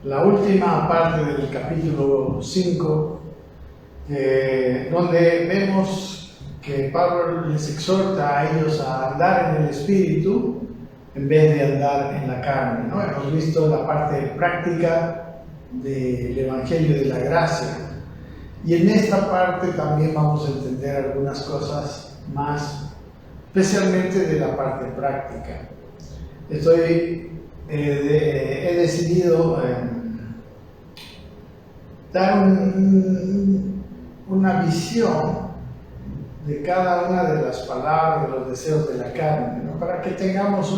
la última parte del capítulo 5, donde vemos que Pablo les exhorta a ellos a andar en el Espíritu en vez de andar en la carne, ¿no? Hemos visto la parte práctica del Evangelio de la Gracia, y en esta parte también vamos a entender algunas cosas más, especialmente de la parte práctica. He decidido dar una visión de cada una de las palabras, de los deseos de la carne, ¿no? Para que tengamos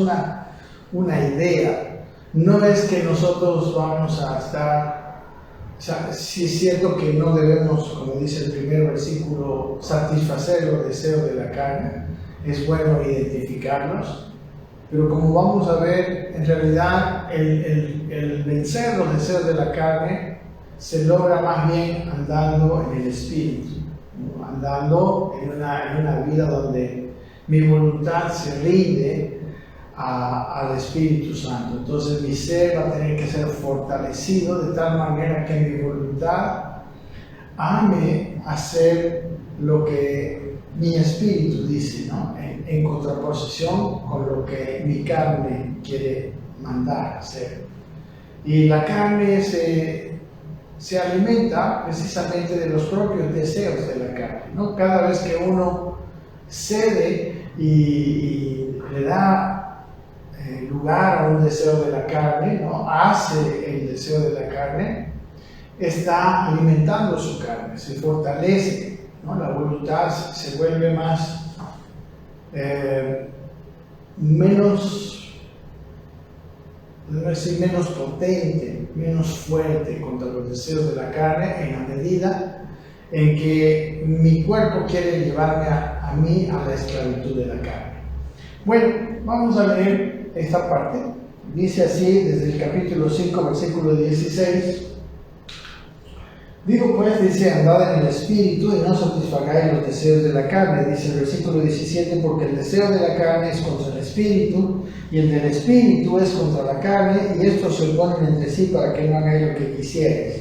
una idea. No es que nosotros vamos a estar, o sea, sí es cierto que no debemos, como dice el primer versículo, satisfacer los deseos de la carne. Es bueno identificarlos, pero como vamos a ver, en realidad el vencer los deseos de la carne se logra más bien andando en el Espíritu, ¿no? Andando en una vida donde mi voluntad se rinde al Espíritu Santo. Entonces mi ser va a tener que ser fortalecido de tal manera que mi voluntad ame hacer lo que mi espíritu dice, ¿no? En contraposición con lo que mi carne quiere mandar hacer. Y la carne se alimenta precisamente de los propios deseos de la carne, ¿no? Cada vez que uno cede y le da lugar a un deseo de la carne, ¿no? Hace el deseo de la carne, está alimentando su carne, se fortalece, ¿no? La voluntad se vuelve menos potente, menos fuerte contra los deseos de la carne, en la medida en que mi cuerpo quiere llevarme a mí a la esclavitud de la carne. Bueno, vamos a leer esta parte. Dice así desde el capítulo 5, versículo 16. Digo pues, dice, andad en el Espíritu y no satisfagáis los deseos de la carne. Dice el versículo 17, porque el deseo de la carne es contra el Espíritu, y el del Espíritu es contra la carne, y estos se oponen entre sí para que no hagáis lo que quisierais.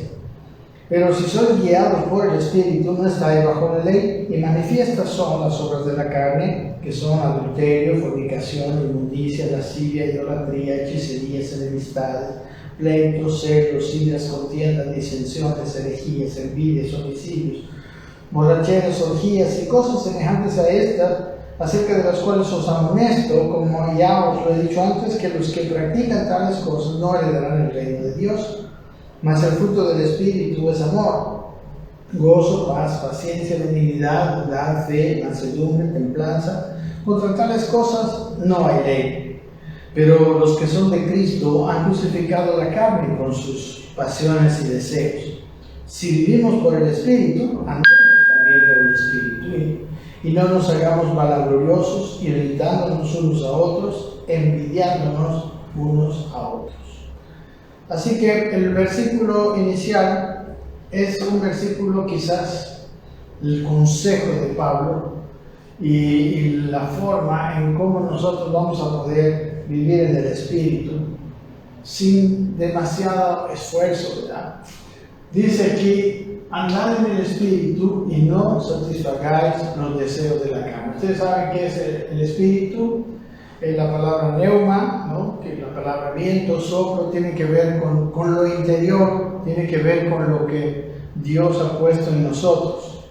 Pero si sois guiados por el Espíritu, no estáis bajo la ley, y manifiestas son las obras de la carne, que son adulterio, fornicación, inmundicia, lascivia, idolatría, hechicerías, enemistades, pleitos, celos, iras, contiendas, disensiones, herejías, envidias, homicidios, borracheras, orgías y cosas semejantes a estas, acerca de las cuales os amonesto, como ya os lo he dicho antes, que los que practican tales cosas no heredarán el reino de Dios. Mas el fruto del Espíritu es amor, gozo, paz, paciencia, benignidad, bondad, fe, mansedumbre, templanza. Contra tales cosas no hay ley. Pero los que son de Cristo han crucificado la carne con sus pasiones y deseos. Si vivimos por el Espíritu, andemos también por el Espíritu. Y no nos hagamos valagloriosos, irritándonos unos a otros, envidiándonos unos a otros. Así que el versículo inicial es un versículo, quizás el consejo de Pablo y la forma en cómo nosotros vamos a poder vivir en el Espíritu sin demasiado esfuerzo, ¿verdad? Dice aquí, andad en el Espíritu y no satisfagáis los deseos de la carne. Ustedes saben qué es el Espíritu. La palabra neuma, ¿no? Que la palabra viento, soplo, tiene que ver con lo interior, tiene que ver con lo que Dios ha puesto en nosotros.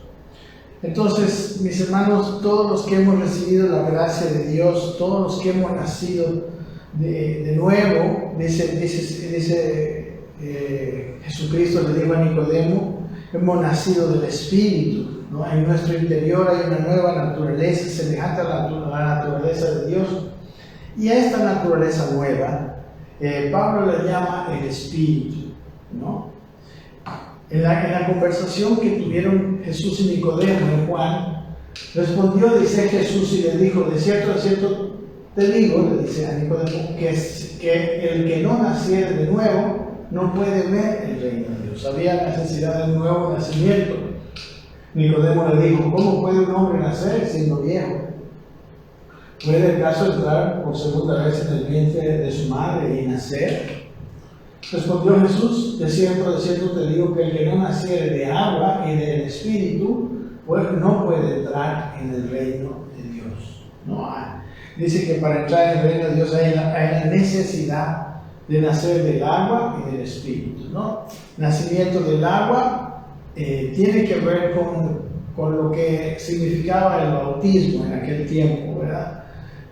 Entonces, mis hermanos, todos los que hemos recibido la gracia de Dios, todos los que hemos nacido de nuevo, dice Jesucristo le dijo a Nicodemo, hemos nacido del Espíritu, ¿no? En nuestro interior hay una nueva naturaleza semejante a la naturaleza de Dios. Y a esta naturaleza nueva, Pablo le llama el Espíritu, ¿no? En la conversación que tuvieron Jesús y Nicodemo en Juan, respondió, dice Jesús, y le dijo, de cierto te digo, le dice a Nicodemo, que el que no naciere de nuevo no puede ver el reino de Dios. Había necesidad de un nuevo nacimiento. Nicodemo le dijo, ¿cómo puede un hombre nacer siendo viejo? ¿Puede acaso entrar por segunda vez en el vientre de su madre y nacer? Respondió Jesús: de cierto te digo que el que no naciere de agua y del Espíritu, pues no puede entrar en el reino de Dios. No hay. Dice que para entrar en el reino de Dios hay la necesidad de nacer del agua y del Espíritu, ¿no? Nacimiento del agua tiene que ver con lo que significaba el bautismo en aquel tiempo, ¿verdad?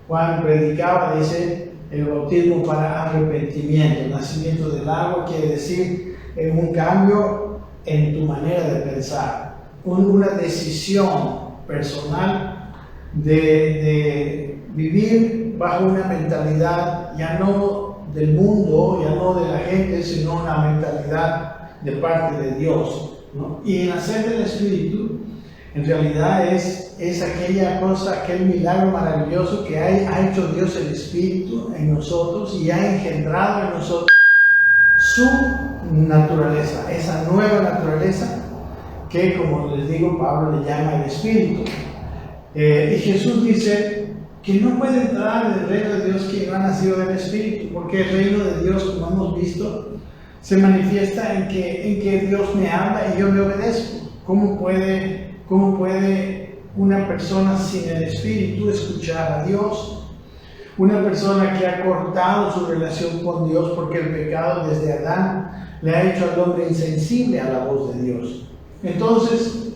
Juan predicaba, dice, el bautismo para arrepentimiento. Nacimiento del agua quiere decir un cambio en tu manera de pensar, una decisión personal de vivir bajo una mentalidad ya no del mundo, ya no de la gente, sino una mentalidad de parte de Dios, ¿no? Y nacer del Espíritu en realidad es aquella cosa, aquel milagro maravilloso que ha hecho Dios el Espíritu en nosotros y ha engendrado en nosotros su naturaleza, esa nueva naturaleza que, como les digo, Pablo le llama el Espíritu. Y Jesús dice que no puede entrar en el reino de Dios quien no ha nacido del Espíritu, porque el reino de Dios, como hemos visto, se manifiesta en que Dios me habla y yo le obedezco. ¿Cómo puede una persona sin el Espíritu escuchar a Dios? Una persona que ha cortado su relación con Dios porque el pecado desde Adán le ha hecho al hombre insensible a la voz de Dios. Entonces,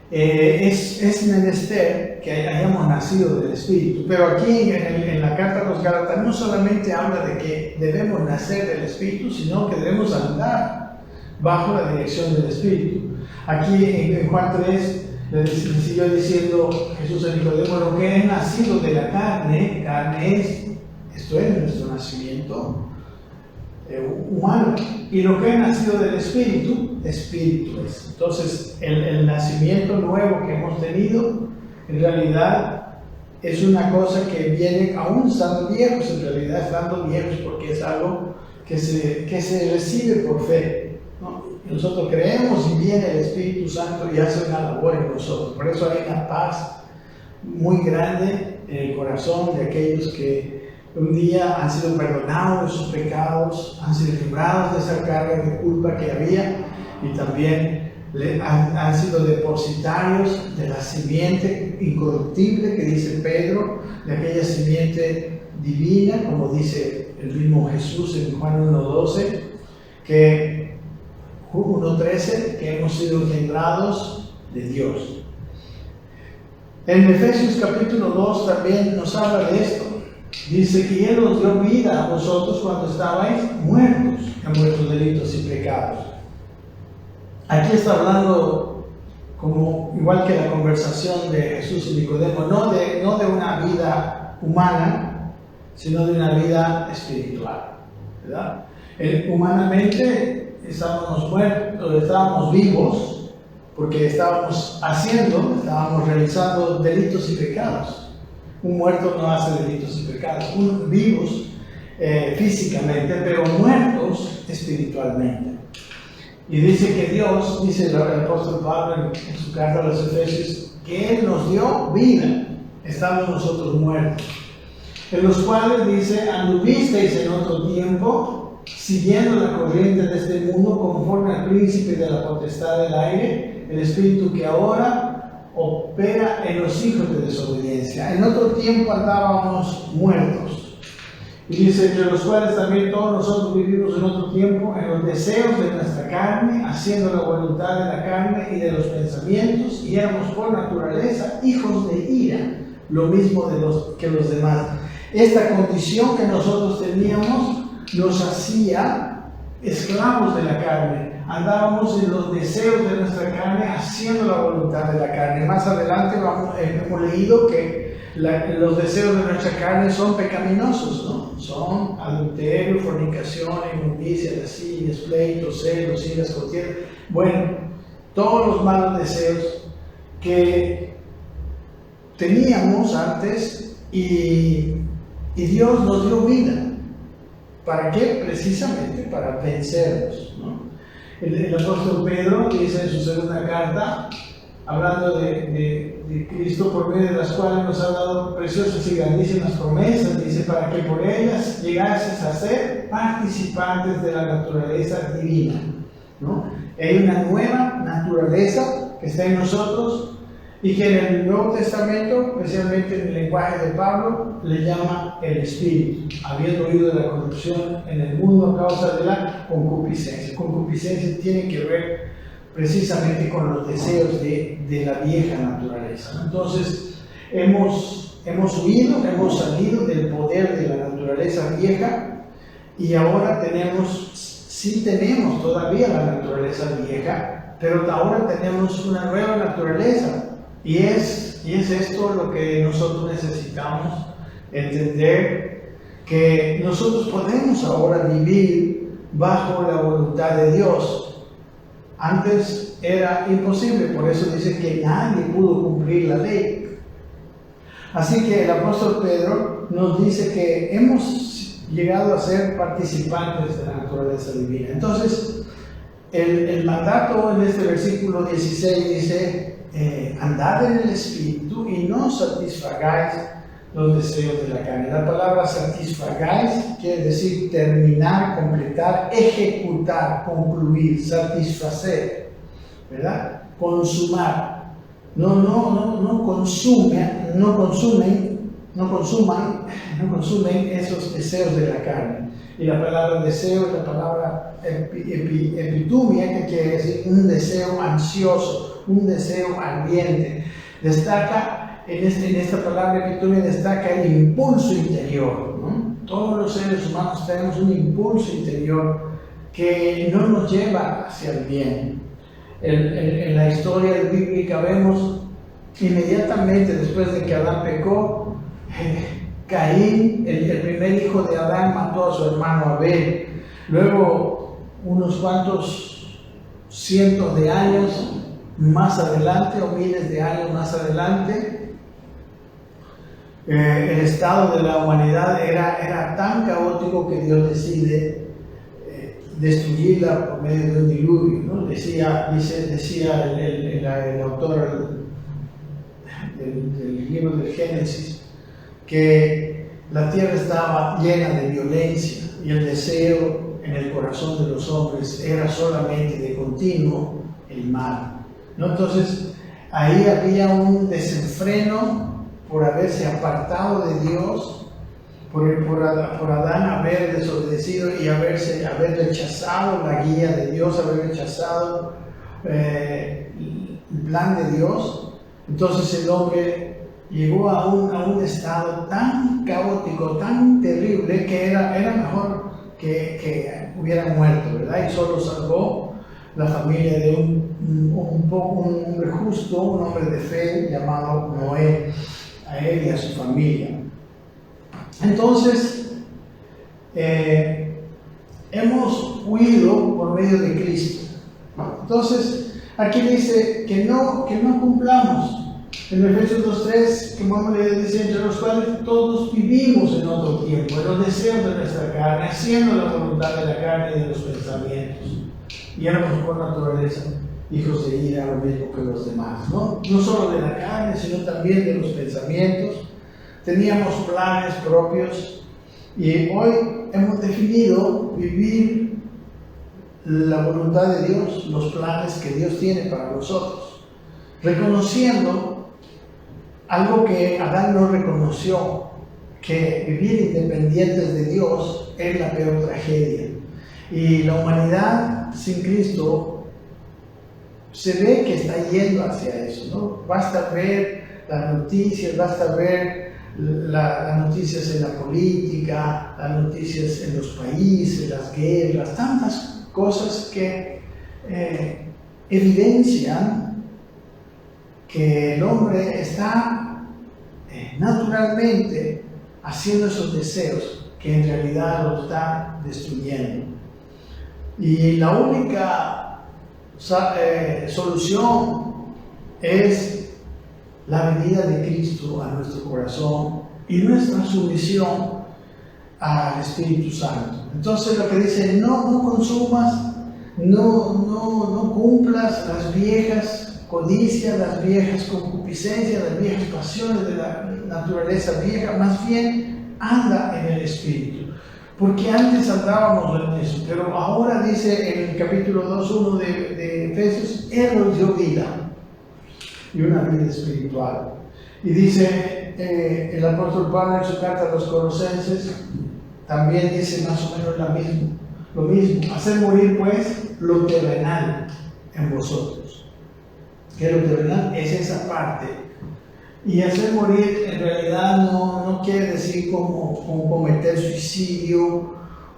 es menester que hayamos nacido del Espíritu. Pero aquí en la carta a los Gálatas no solamente habla de que debemos nacer del Espíritu, sino que debemos andar bajo la dirección del Espíritu. Aquí en Juan 3 le siguió diciendo Jesús a Nicodemo: lo que es nacido de la carne esto es nuestro nacimiento humano, y lo que es nacido del Espíritu es. Entonces el nacimiento nuevo que hemos tenido en realidad es una cosa que viene aún estando viejos, en realidad estando viejos, porque es algo que se recibe por fe, ¿no? Nosotros creemos y viene el Espíritu Santo y hace una labor en nosotros. Por eso hay una paz muy grande en el corazón de aquellos que un día han sido perdonados de sus pecados, han sido librados de esa carga de culpa que había, y también han sido depositarios de la simiente incorruptible que dice Pedro, de aquella simiente divina, como dice el mismo Jesús en Juan 1:12, que 1:13, que hemos sido engendrados de Dios. En Efesios capítulo 2 también nos habla de esto. Dice que Él os dio vida a vosotros cuando estabais muertos en vuestros delitos y pecados. Aquí está hablando, como igual que la conversación de Jesús y Nicodemo, no de una vida humana, sino de una vida espiritual, ¿verdad? Humanamente estábamos muertos, estábamos vivos, porque estábamos realizando delitos y pecados. Un muerto no hace delitos y pecados. Vivos físicamente, pero muertos espiritualmente. Y dice que Dios, dice el apóstol Pablo en su carta a los Efesios, que Él nos dio vida, estando nosotros muertos, en los cuales dice: anduvisteis en otro tiempo, siguiendo la corriente de este mundo, conforme al príncipe de la potestad del aire, el espíritu que ahora opera en los hijos de desobediencia. En otro tiempo andábamos muertos. Y dice: entre los cuales también todos nosotros vivimos en otro tiempo en los deseos de nuestra carne, haciendo la voluntad de la carne y de los pensamientos, y éramos por naturaleza hijos de ira, lo mismo que los demás. Esta condición que nosotros teníamos nos hacía esclavos de la carne. Andábamos en los deseos de nuestra carne, haciendo la voluntad de la carne. Más adelante hemos leído que los deseos de nuestra carne son pecaminosos, ¿no? Son adulterio, fornicación, inmundicia, lascivias, pleitos, celos, iras, contiendas. Bueno, todos los malos deseos que teníamos antes, y Dios nos dio vida. ¿Para qué? Precisamente para vencerlos, ¿no? El apóstol Pedro dice en su segunda carta, hablando de Cristo, por medio de las cuales nos ha dado preciosas y grandísimas promesas, dice, para que por ellas llegases a ser participantes de la naturaleza divina, ¿no? Hay una nueva naturaleza que está en nosotros y que en el Nuevo Testamento, especialmente en el lenguaje de Pablo, le llama el Espíritu, habiendo oído de la corrupción en el mundo a causa de la concupiscencia. Concupiscencia tiene que ver precisamente con los deseos de la vieja naturaleza. Entonces, hemos huido, hemos salido del poder de la naturaleza vieja y ahora sí tenemos todavía la naturaleza vieja, pero ahora tenemos una nueva naturaleza. Y es esto lo que nosotros necesitamos entender, que nosotros podemos ahora vivir bajo la voluntad de Dios. Antes era imposible, por eso dice que nadie pudo cumplir la ley. Así que el apóstol Pedro nos dice que hemos llegado a ser participantes de la naturaleza divina. Entonces, el mandato en este versículo 16 dice, andad en el Espíritu y no satisfagáis los deseos de la carne. La palabra satisfagáis quiere decir terminar, completar, ejecutar, concluir, satisfacer, ¿verdad? Consumar. No consumen esos deseos de la carne. Y la palabra deseo es la palabra epitumia, que quiere decir un deseo ansioso, un deseo ardiente. Destaca, en esta palabra epitumia destaca el impulso interior, ¿no? Todos los seres humanos tenemos un impulso interior que no nos lleva hacia el bien. En la historia bíblica vemos inmediatamente después de que Adán pecó, Caín, el primer hijo de Adán, mató a su hermano Abel. Luego, unos cuantos cientos de años más adelante, o miles de años más adelante, el estado de la humanidad era tan caótico que Dios decide destruirla por medio de un diluvio, ¿no? Decía el autor del libro del Génesis que la tierra estaba llena de violencia y el deseo en el corazón de los hombres era solamente de continuo el mal, ¿no? Entonces ahí había un desenfreno por haberse apartado de Dios, por Adán haber desobedecido y haber rechazado la guía de Dios, haber rechazado el plan de Dios. Entonces el hombre llegó a un estado tan caótico, tan terrible, que era mejor que hubiera muerto, ¿verdad? Y solo salvó la familia de un hombre justo, un hombre de fe llamado Noé, a él y a su familia. Entonces, hemos huido por medio de Cristo. Entonces, aquí dice que no cumplamos. En Efesios 2:3, que hemos leído, dice, entre los cuales todos vivimos en otro tiempo, en los deseos de nuestra carne, haciendo la voluntad de la carne y de los pensamientos. Y éramos por naturaleza hijos de ira, lo mismo que los demás, ¿no? No solo de la carne, sino también de los pensamientos. Teníamos planes propios y hoy hemos definido vivir la voluntad de Dios, los planes que Dios tiene para nosotros, reconociendo algo que Adán no reconoció, que vivir independientes de Dios es la peor tragedia. Y la humanidad sin Cristo se ve que está yendo hacia eso, ¿no? Basta ver las noticias, basta ver las noticias en la política, las noticias en los países, las guerras, tantas cosas que evidencian que el hombre está naturalmente haciendo esos deseos que en realidad lo están destruyendo. Y la única solución es la venida de Cristo a nuestro corazón y nuestra sumisión al Espíritu Santo. Entonces lo que dice, no consumas, no cumplas las viejas codicia, las viejas concupiscencias, las viejas pasiones de la naturaleza vieja, más bien anda en el Espíritu. Porque antes andábamos en eso, pero ahora dice en el capítulo 2:1 de Efesios, Él nos dio vida y una vida espiritual. Y dice el apóstol Pablo en su carta a los Colosenses, también dice más o menos lo mismo, hacer morir pues lo terrenal en vosotros. ¿Qué es lo terrenal? Es esa parte. Y hacer morir en realidad no quiere decir como cometer suicidio,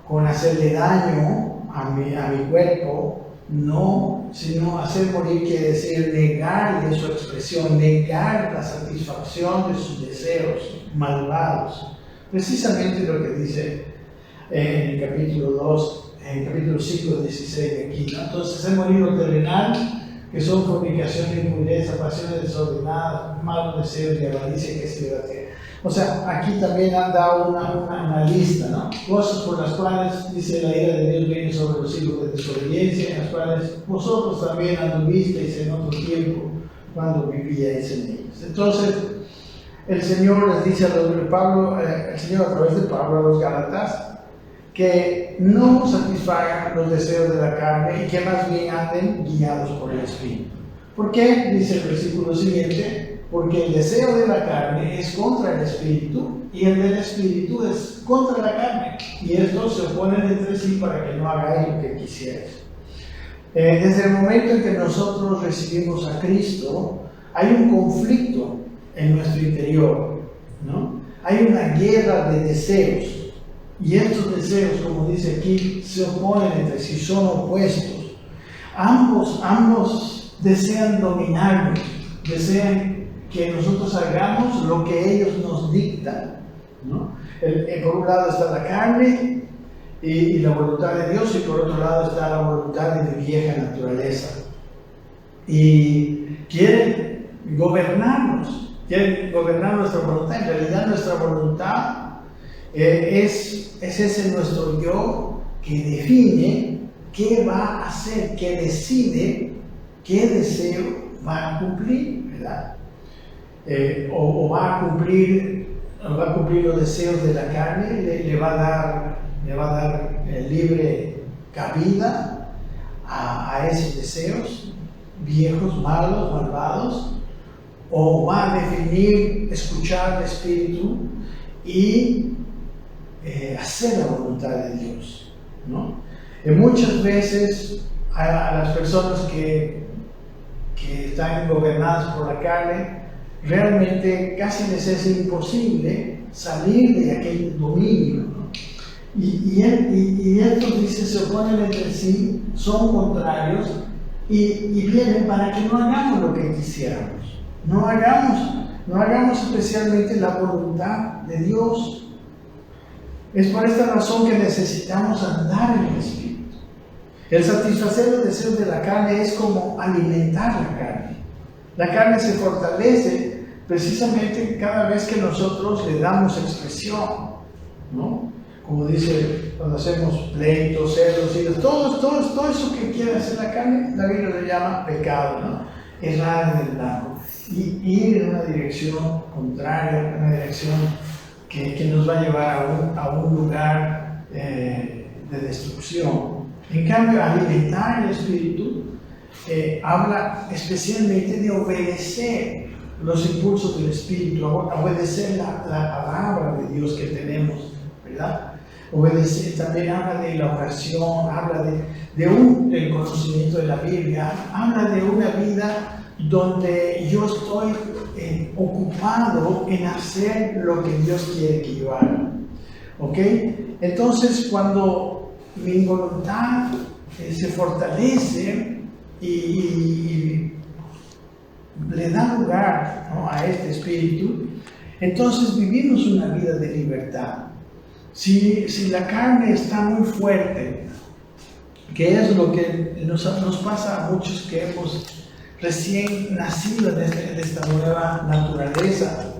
con hacerle daño a mi cuerpo, no, sino hacer morir quiere decir negarle su expresión, negar la satisfacción de sus deseos malvados. Precisamente lo que dice en el capítulo 2, en el capítulo 5, 16 de aquí, ¿no? Entonces, hacer morir lo terrenal, que son fornicación, impureza, pasiones desordenadas, malos deseos y avaricia, que se debate. O sea, aquí también han dado una lista, ¿no? Cosas por las cuales, dice, la ira de Dios viene sobre los hijos de desobediencia, en las cuales vosotros también anduvisteis en otro tiempo cuando vivíais en ellos. Entonces, el Señor les dice el Señor a través de Pablo a los Gálatas, que no satisfagan los deseos de la carne y que más bien anden guiados por el Espíritu. ¿Por qué? Dice el versículo siguiente, porque el deseo de la carne es contra el Espíritu y el del Espíritu es contra la carne, y estos se oponen entre sí para que no hagáis lo que quisierais. Desde el momento en que nosotros recibimos a Cristo, hay un conflicto en nuestro interior, ¿no? Hay una guerra de deseos. Y estos deseos, como dice aquí, se oponen entre sí, son opuestos. Ambos desean dominarnos, desean que nosotros hagamos lo que ellos nos dictan, ¿no? Por un lado está la carne y la voluntad de Dios, y por otro lado está la voluntad de mi vieja naturaleza. Y quieren gobernarnos, quieren gobernar nuestra voluntad. En realidad nuestra voluntad es ese nuestro yo que define qué va a hacer, que decide qué deseo va a cumplir, ¿verdad? O va a cumplir los deseos de la carne, le va a dar libre cabida a esos deseos viejos, malos, malvados, o va a definir, escuchar el Espíritu y hacer la voluntad de Dios, ¿no? Muchas veces a las personas que están gobernadas por la carne, realmente casi les es imposible salir de aquel dominio, ¿no? Y estos, dice, se oponen entre sí, son contrarios y vienen para que no hagamos lo que quisiéramos, no hagamos especialmente la voluntad de Dios. Es por esta razón que necesitamos andar en el Espíritu. El satisfacer los deseos de la carne es como alimentar la carne. La carne se fortalece precisamente cada vez que nosotros le damos expresión, ¿no? Como dice, cuando hacemos pleitos, celos, iras, todo eso que quiere hacer la carne, la Biblia le llama pecado, ¿no? Errar en el blanco y ir en una dirección contraria, una dirección que nos va a llevar a un lugar de destrucción. En cambio, alimentar el Espíritu habla especialmente de obedecer los impulsos del Espíritu, obedecer la palabra de Dios que tenemos, ¿verdad? Obedecer también habla de la oración, habla del conocimiento de la Biblia, habla de una vida donde yo estoy ocupado en hacer lo que Dios quiere que yo haga. ¿Ok? Entonces, cuando mi voluntad se fortalece y le da lugar, ¿no?, a este espíritu, entonces vivimos una vida de libertad. Si la carne está muy fuerte, que es lo que nos pasa a muchos que hemos recién nacido de esta nueva naturaleza,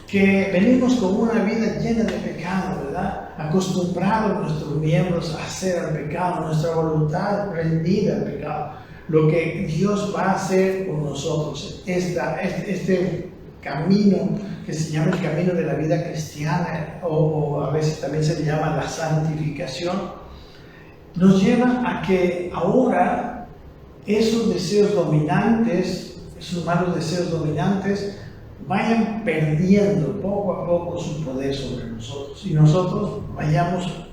que venimos con una vida llena de pecado, ¿verdad? Acostumbrados nuestros miembros a hacer el pecado, nuestra voluntad rendida al pecado. lo que Dios va a hacer con nosotros. Este camino que se llama el camino de la vida cristiana, o a veces también se le llama la santificación, nos lleva a que ahora esos deseos dominantes, esos malos deseos dominantes, vayan perdiendo poco a poco su poder sobre nosotros, y nosotros vayamos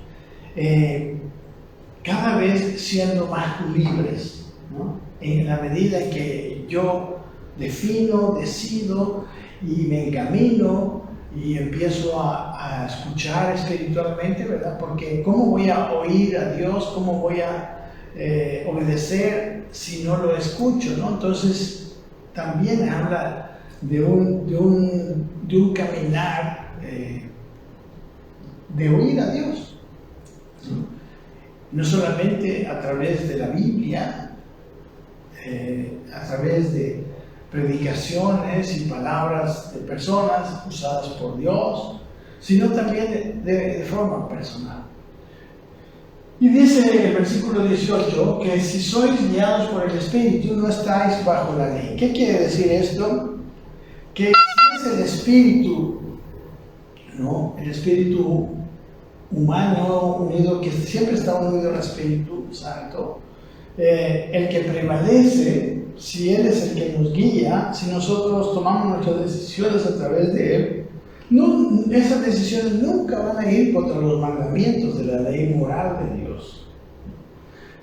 cada vez siendo más libres, ¿no? En la medida en que yo defino, decido y me encamino y empiezo a escuchar espiritualmente, ¿verdad? Porque ¿cómo voy a oír a Dios? ¿Cómo voy a obedecer si no lo escucho, ¿no? Entonces también habla de un caminar de oír a Dios, no solamente a través de la Biblia, a través de predicaciones y palabras de personas usadas por Dios, sino también de forma personal. Y dice el versículo 18 que si sois guiados por el Espíritu no estáis bajo la ley. ¿Qué quiere decir esto? Que si es el Espíritu, ¿no? El Espíritu humano unido, que siempre está unido al Espíritu Santo, el que prevalece, si Él es el que nos guía, si nosotros tomamos nuestras decisiones a través de Él, esas decisiones nunca van a ir contra los mandamientos de la ley moral de Dios.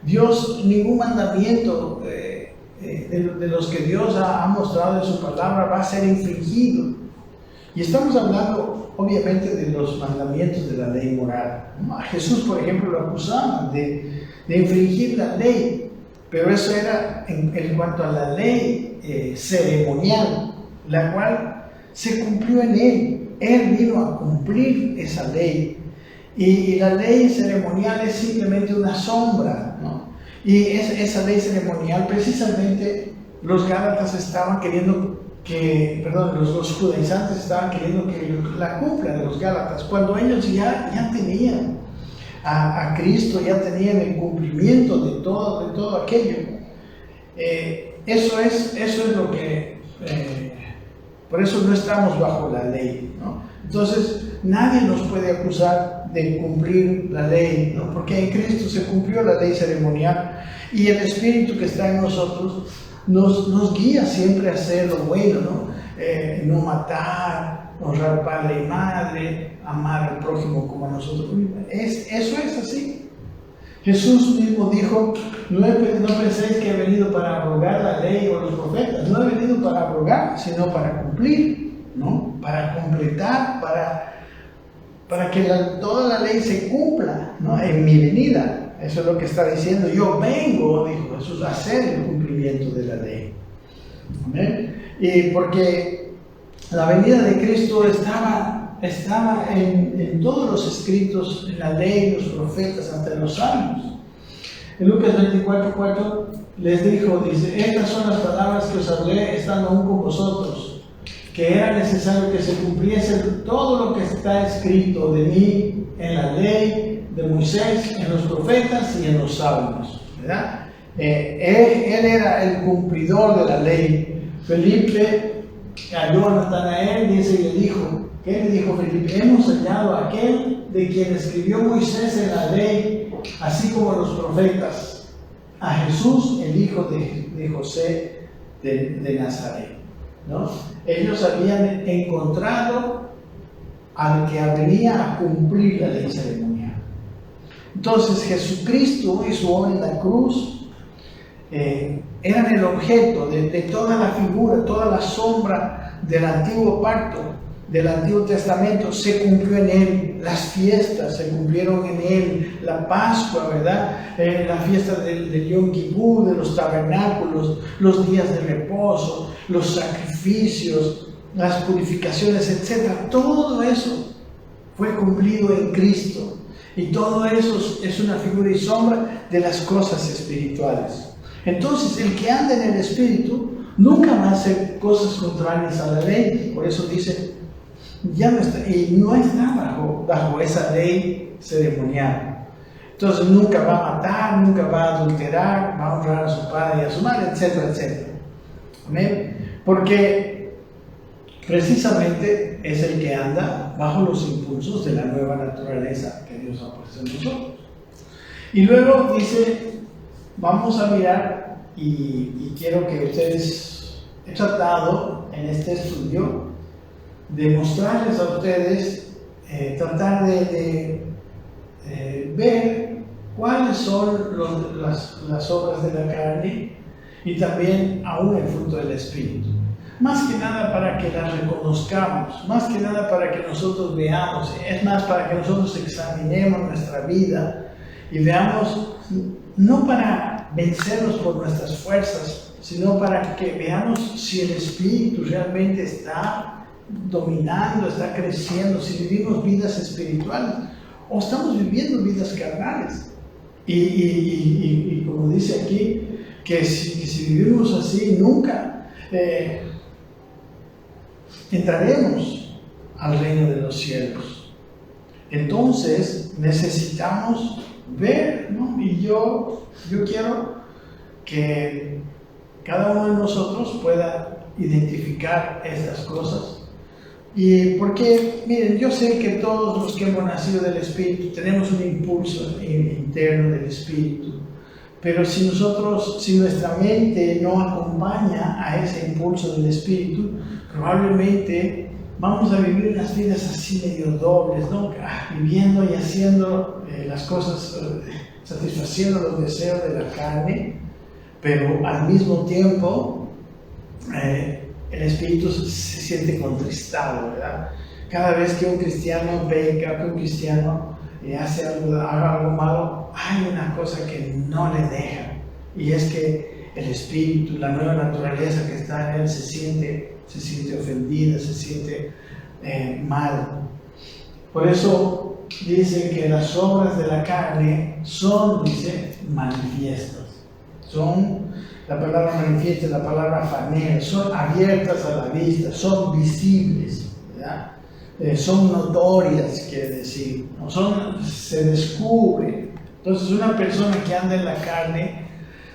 Dios, ningún mandamiento de los que Dios ha mostrado en su palabra va a ser infringido. Y estamos hablando obviamente de los mandamientos de la ley moral. A Jesús, por ejemplo, lo acusaban de infringir la ley, pero eso era en cuanto a la ley ceremonial, la cual se cumplió en Él. Él vino a cumplir esa ley, y la ley ceremonial es simplemente una sombra, ¿no? Y esa ley ceremonial, precisamente los gálatas estaban queriendo los judaizantes estaban queriendo que la cumpla de los gálatas, cuando ellos ya tenían a Cristo, ya tenían el cumplimiento de todo aquello. Eso es lo que por eso no estamos bajo la ley, ¿no? Entonces nadie nos puede acusar de cumplir la ley, ¿no? Porque en Cristo se cumplió la ley ceremonial, y el Espíritu que está en nosotros nos guía siempre a hacer lo bueno, ¿no? No matar, honrar padre y madre, amar al prójimo como a nosotros mismos. Eso es así. Jesús mismo dijo: no penséis que he venido para abrogar la ley o los profetas. No he venido para abrogar, sino para cumplir, ¿no? Para completar, para que toda la ley se cumpla, ¿no? En mi venida. Eso es lo que está diciendo. Yo vengo, dijo Jesús, a hacer el cumplimiento de la ley. ¿Amén? Y porque la venida de Cristo estaba en todos los escritos, en la ley, los profetas, ante los salmos. En Lucas 24:4 les dijo, dice: estas son las palabras que os hablé estando aún con vosotros, que era necesario que se cumpliese todo lo que está escrito de mí en la ley de Moisés, en los profetas y en los salmos, ¿verdad? Él era el cumplidor de la ley. Felipe halló a Natanael, dice, y le dijo: ¿qué le dijo Felipe? Hemos hallado a aquel de quien escribió Moisés en la ley, así como los profetas, a Jesús, el hijo de José de Nazaret, ¿no? Ellos habían encontrado al que venía a cumplir la ley ceremonial. Entonces Jesucristo y su obra en la cruz eran el objeto de toda la figura, toda la sombra del antiguo pacto, del Antiguo Testamento. Se cumplió en Él. Las fiestas se cumplieron en Él. La Pascua, ¿verdad? La fiesta del Yom Kippur, de los tabernáculos, los días de reposo, los sacrificios, las purificaciones, etc. Todo eso fue cumplido en Cristo. Y todo eso es una figura y sombra de las cosas espirituales. Entonces, el que anda en el Espíritu nunca va a hacer cosas contrarias a la ley. Por eso dice, ya no está, y no está bajo esa ley ceremonial. Entonces nunca va a matar, nunca va a adulterar, va a honrar a su padre y a su madre, etcétera, etcétera. ¿Amén? Porque precisamente es el que anda bajo los impulsos de la nueva naturaleza que Dios ha puesto en nosotros. Y luego dice, vamos a mirar, y quiero que ustedes, he tratado en este estudio de mostrarles a ustedes, tratar de ver cuáles son las obras de la carne y también aún el fruto del Espíritu. Más que nada para que las reconozcamos, más que nada para que nosotros veamos, es más para que nosotros examinemos nuestra vida y veamos, no para vencernos por nuestras fuerzas, sino para que veamos si el Espíritu realmente está dominando, está creciendo, si vivimos vidas espirituales o estamos viviendo vidas carnales. Y como dice aquí, que si vivimos así, nunca entraremos al reino de los cielos. Entonces necesitamos ver, ¿no? Y yo quiero que cada uno de nosotros pueda identificar estas cosas. Y porque, miren, yo sé que todos los que hemos nacido del Espíritu tenemos un impulso interno del Espíritu, pero si nuestra mente no acompaña a ese impulso del Espíritu, probablemente vamos a vivir unas vidas así medio dobles, ¿no? Viviendo y haciendo las cosas, satisfaciendo los deseos de la carne, pero al mismo tiempo el espíritu se siente contristado, ¿verdad? Cada vez que un cristiano peca, que un cristiano haga algo malo, hay una cosa que no le deja, y es que el espíritu, la nueva naturaleza que está en él se siente ofendida, se siente mal. Por eso dice que las obras de la carne son, dice, manifiestas. La palabra manifiesta, la palabra fanea, son abiertas a la vista, son visibles, ¿verdad? Son notorias, quiere decir, ¿no? Se descubre. Entonces una persona que anda en la carne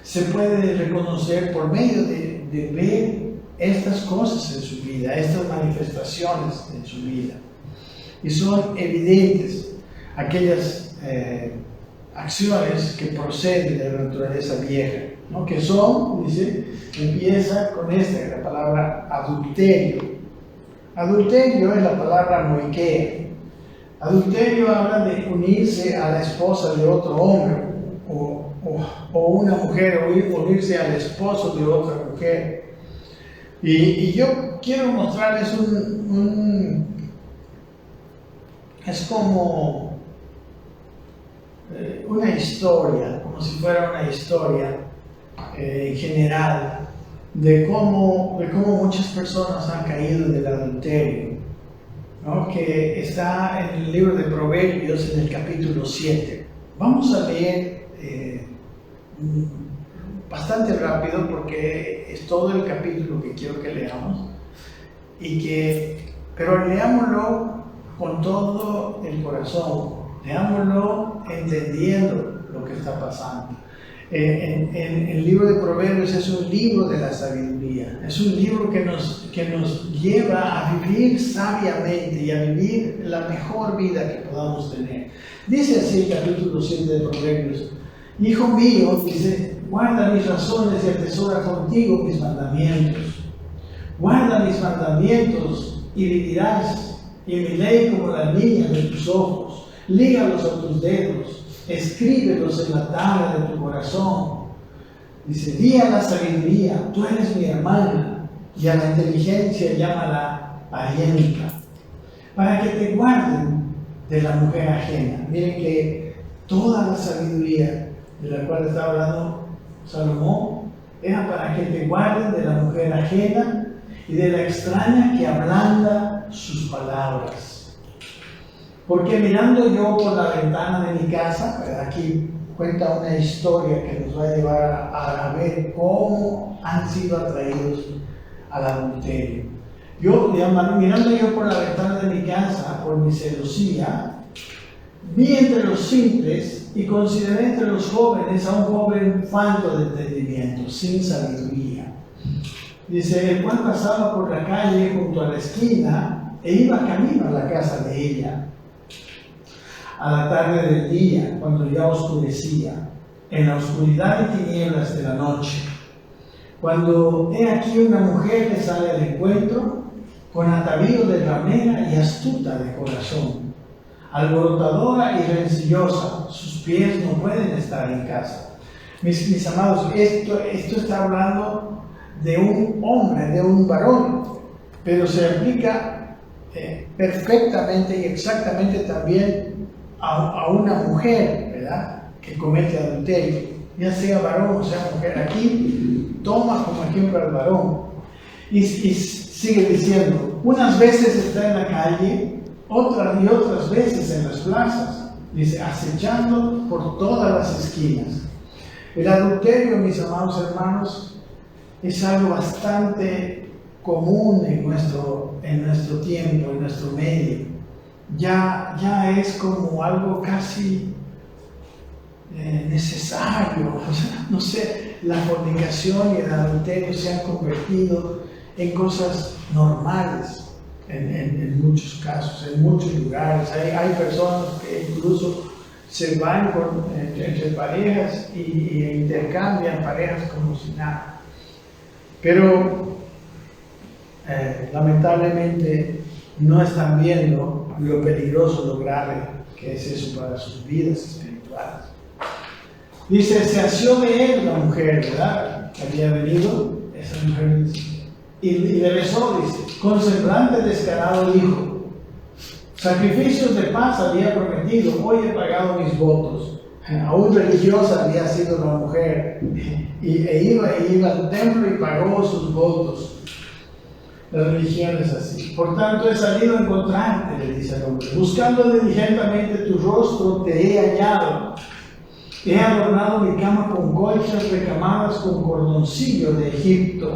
se puede reconocer por medio de ver estas cosas en su vida, estas manifestaciones en su vida. Y son evidentes aquellas acciones que proceden de la naturaleza vieja, ¿no? Que son, dice, empieza con la palabra adulterio. Adulterio es la palabra moikea. Adulterio habla de unirse a la esposa de otro hombre, o una mujer unirse al esposo de otra mujer. Y yo quiero mostrarles es como una historia, como si fuera una historia en general de cómo muchas personas han caído del adulterio, ¿no? Que está en el libro de Proverbios en el capítulo 7. Vamos a leer bastante rápido porque es todo el capítulo que quiero que leamos, pero leámoslo con todo el corazón, leámoslo entendiendo lo que está pasando. El libro de Proverbios es un libro de la sabiduría, es un libro que nos lleva a vivir sabiamente y a vivir la mejor vida que podamos tener. Dice así el capítulo 7 de Proverbios: hijo mío, dice, guarda mis razones y atesora contigo mis mandamientos. Guarda mis mandamientos y vivirás, y mi ley como la niña de tus ojos. Lígalos a tus dedos, escríbelos en la tabla de tu corazón. Dice, di a la sabiduría, tú eres mi hermana, y a la inteligencia llámala parienta, para que te guarden de la mujer ajena. Miren que toda la sabiduría de la cual está hablando Salomón era para que te guarden de la mujer ajena y de la extraña que ablanda sus palabras. Porque mirando yo por la ventana de mi casa, aquí cuenta una historia que nos va a llevar a ver cómo han sido atraídos al adulterio. Mirando yo por la ventana de mi casa, por mi celosía, Vi entre los simples y consideré entre los jóvenes a un joven falto de entendimiento, sin sabiduría. Dice, el cual pasaba por la calle junto a la esquina e iba camino a la casa de ella. A la tarde del día, cuando ya oscurecía, en la oscuridad y tinieblas de la noche, cuando he aquí una mujer que sale al encuentro, con atavío de ramera y astuta de corazón, alborotadora y rencillosa, sus pies no pueden estar en casa. Mis amados, esto está hablando de un hombre, de un varón, pero se aplica perfectamente y exactamente también a una mujer, ¿verdad?, que comete adulterio, ya sea varón o sea mujer. Aquí toma como ejemplo al varón y sigue diciendo, unas veces está en la calle, otras y otras veces en las plazas, dice, acechando por todas las esquinas. El adulterio, mis amados hermanos, es algo bastante común en nuestro tiempo, en nuestro medio. Ya es como algo casi necesario. O sea, no sé, la fornicación y el adulterio se han convertido en cosas normales en muchos casos, en muchos lugares. Hay personas que incluso se van entre parejas y intercambian parejas como si nada. Pero lamentablemente no están viendo lo peligroso, lo grave que es eso para sus vidas espirituales. Dice, se asió de él la mujer, ¿verdad?, que había venido, esa mujer, y le besó, dice, con semblante descarado dijo, sacrificios de paz había prometido, hoy he pagado mis votos. Aún religiosa había sido la mujer, e iba al templo y pagó sus votos. La religión es así. Por tanto, he salido a encontrarte, le dice al hombre. Buscando diligentemente tu rostro, te he hallado. He adornado mi cama con colchas recamadas con cordoncillo de Egipto.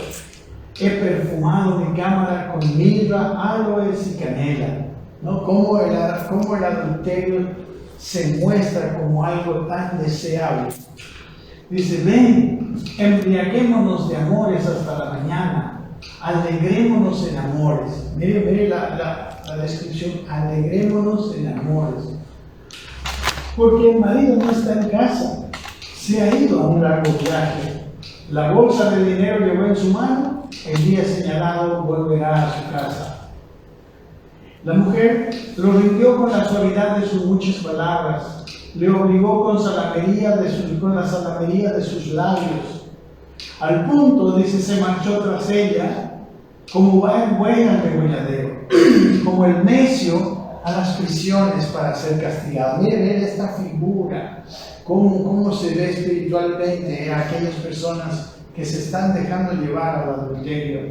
He perfumado mi cámara con mirra, aloes y canela. ¿No? Cómo el adulterio se muestra como algo tan deseable. Dice, ven, embriaguémonos de amores hasta la mañana. Alegrémonos en amores. Mire la descripción, alegrémonos en amores. Porque el marido no está en casa, se ha ido a un largo viaje. La bolsa de dinero llevó en su mano, el día señalado volverá a su casa. La mujer lo rindió con la suavidad de sus muchas palabras, le obligó con la salamería de sus labios. Al punto, dice, se marchó tras ella, como va en buey al degolladero, como el necio a las prisiones para ser castigado. Miren esta figura, cómo se ve espiritualmente a aquellas personas que se están dejando llevar al adulterio.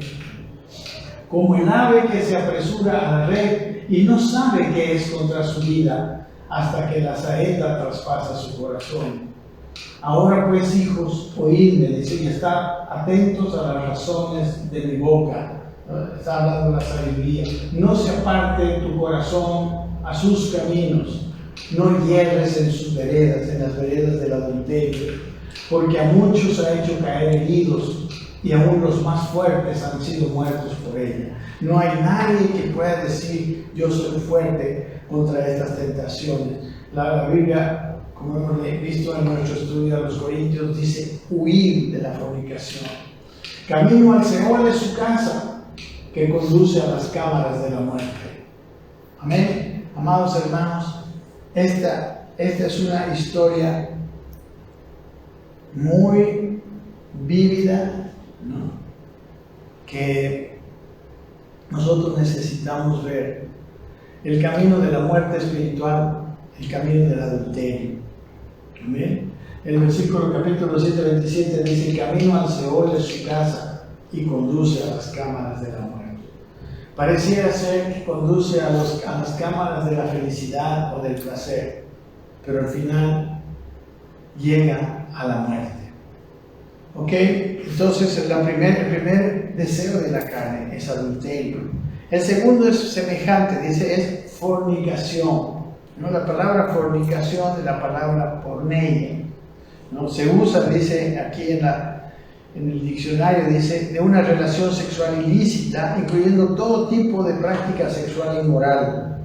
Como el ave que se apresura a la red y no sabe qué es contra su vida, hasta que la saeta traspasa su corazón. Ahora pues, hijos, oídme, dice, y estad atentos a las razones de mi boca. Está hablando de la sabiduría. No se aparte tu corazón a sus caminos, no hierres en sus veredas, en las veredas del adulterio, porque a muchos ha hecho caer heridos y aún los más fuertes han sido muertos por ella. No hay nadie que pueda decir, yo soy fuerte contra estas tentaciones. La Biblia, como hemos visto en nuestro estudio de los Corintios, dice huir de la fornicación. Camino al Seol es su casa, que conduce a las cámaras de la muerte. Amén. Amados hermanos, esta es una historia muy vívida, ¿no?, que nosotros necesitamos ver. El camino de la muerte espiritual, el camino del adulterio. Amén. El versículo capítulo 7, 27 dice, el camino al Seol es su casa y conduce a las cámaras de la muerte. Pareciera ser que conduce a las cámaras de la felicidad o del placer, pero al final llega a la muerte. ¿Ok? Entonces el primer deseo de la carne es adulterio. El segundo es semejante, dice, es fornicación. ¿no? La palabra fornicación es la palabra porneia, ¿no? Se usa, dice aquí en el diccionario, dice, de una relación sexual ilícita, incluyendo todo tipo de práctica sexual inmoral.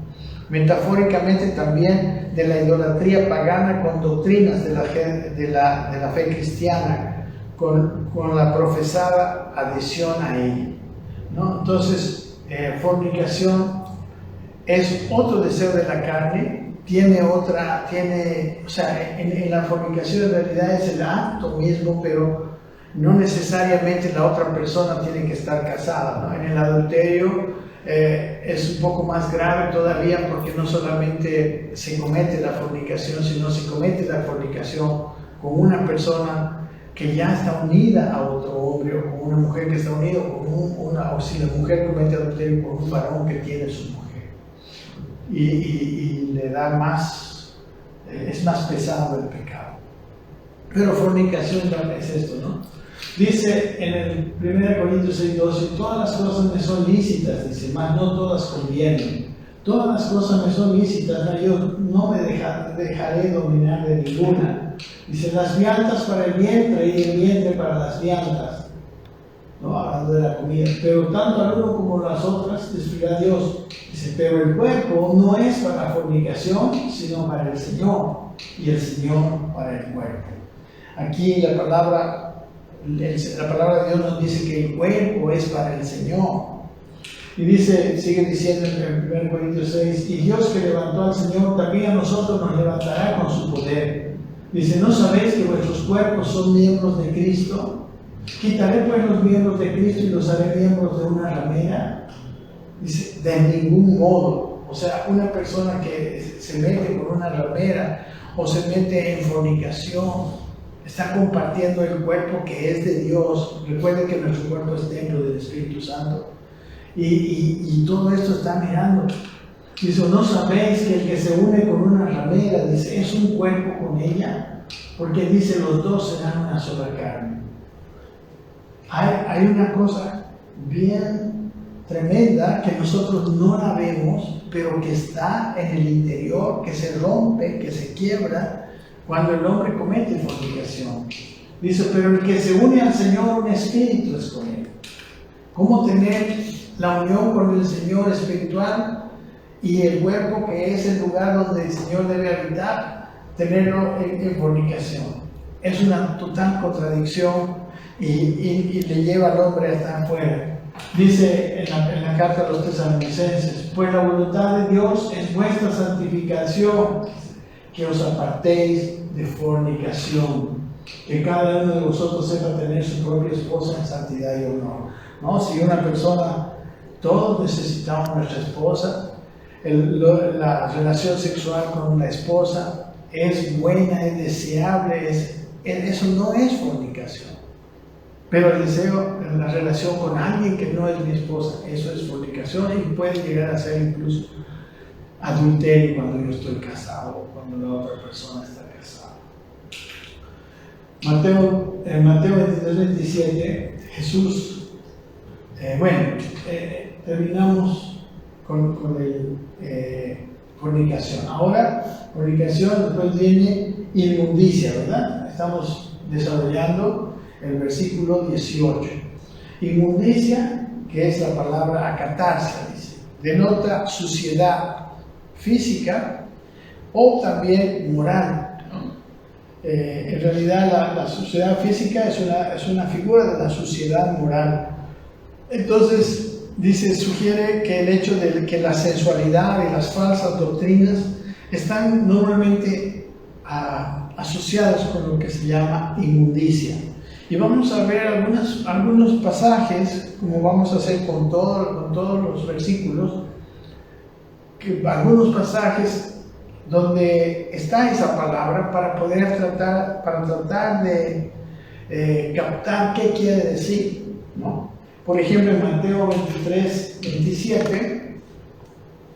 Metafóricamente también de la idolatría pagana con doctrinas de la fe cristiana, con la profesada adhesión a ella, ¿no? Entonces, fornicación es otro deseo de la carne, o sea, en la fornicación en realidad es el acto mismo, pero no necesariamente la otra persona tiene que estar casada, ¿no? En el adulterio es un poco más grave todavía, porque no solamente se comete la fornicación, sino se comete la fornicación con una persona que ya está unida a otro hombre, o con una mujer que está unida, o si la mujer comete adulterio con un varón que tiene su mujer. Y le da más, es más pesado el pecado. Pero fornicación es esto, ¿no? Dice en el 1 Corintios 6:12, todas las cosas me son lícitas, dice, mas no todas convienen. Todas las cosas me son lícitas, ¿no? Yo no me dejaré dominar de ninguna. Dice, las viandas para el vientre y el vientre para las viandas, ¿no? Hablando de la comida. Pero tanto al uno como las otras destruirá Dios. Dice, pero el cuerpo no es para la fornicación, sino para el Señor, y el Señor para el cuerpo. Aquí la palabra de Dios nos dice que el cuerpo es para el Señor. Y dice, sigue diciendo en 1 Corintios 6, y Dios que levantó al Señor, también a nosotros nos levantará con su poder. Dice, ¿no sabéis que vuestros cuerpos son miembros de Cristo? Quitaré pues los miembros de Cristo y los haré miembros de una ramera. Dice, de ningún modo. O sea, una persona que se mete con una ramera o se mete en fornicación, está compartiendo el cuerpo que es de Dios. Recuerden que nuestro cuerpo es templo del Espíritu Santo. Y todo esto está mirando. Dice, ¿no sabéis que el que se une con una ramera, dice, es un cuerpo con ella? Porque dice, los dos serán una sola carne. Hay una cosa bien tremenda que nosotros no la vemos, pero que está en el interior, que se rompe, que se quiebra cuando el hombre comete fornicación. Dice, pero el que se une al Señor, un espíritu es con él. ¿Cómo tener la unión con el Señor espiritual y el cuerpo, que es el lugar donde el Señor debe habitar, tenerlo en fornicación? Es una total contradicción y le lleva al hombre a estar afuera. Dice en la carta a los Tesalonicenses, pues la voluntad de Dios es vuestra santificación, que os apartéis de fornicación, que cada uno de vosotros sepa tener su propia esposa en santidad y honor. ¿No? Si una persona, todos necesitamos nuestra esposa, la relación sexual con la esposa es buena, es deseable, eso no es fornicación. Pero el deseo, la relación con alguien que no es mi esposa, eso es fornicación, y puede llegar a ser incluso adulterio cuando yo estoy casado o cuando la otra persona está casada. En Mateo 23-27, Jesús, terminamos con fornicación. Ahora, fornicación, después viene inmundicia, ¿verdad? Estamos desarrollando el versículo 18. Inmundicia, que es la palabra acatarse, dice, denota suciedad física o también moral, ¿no? En realidad la suciedad física es una figura de la suciedad moral. Entonces, dice, sugiere que el hecho de que la sensualidad y las falsas doctrinas están normalmente asociadas con lo que se llama inmundicia. Y vamos a ver algunos pasajes, como vamos a hacer con todos los versículos, algunos pasajes donde está esa palabra para poder tratar de captar qué quiere decir, ¿no? Por ejemplo, en Mateo 23-27,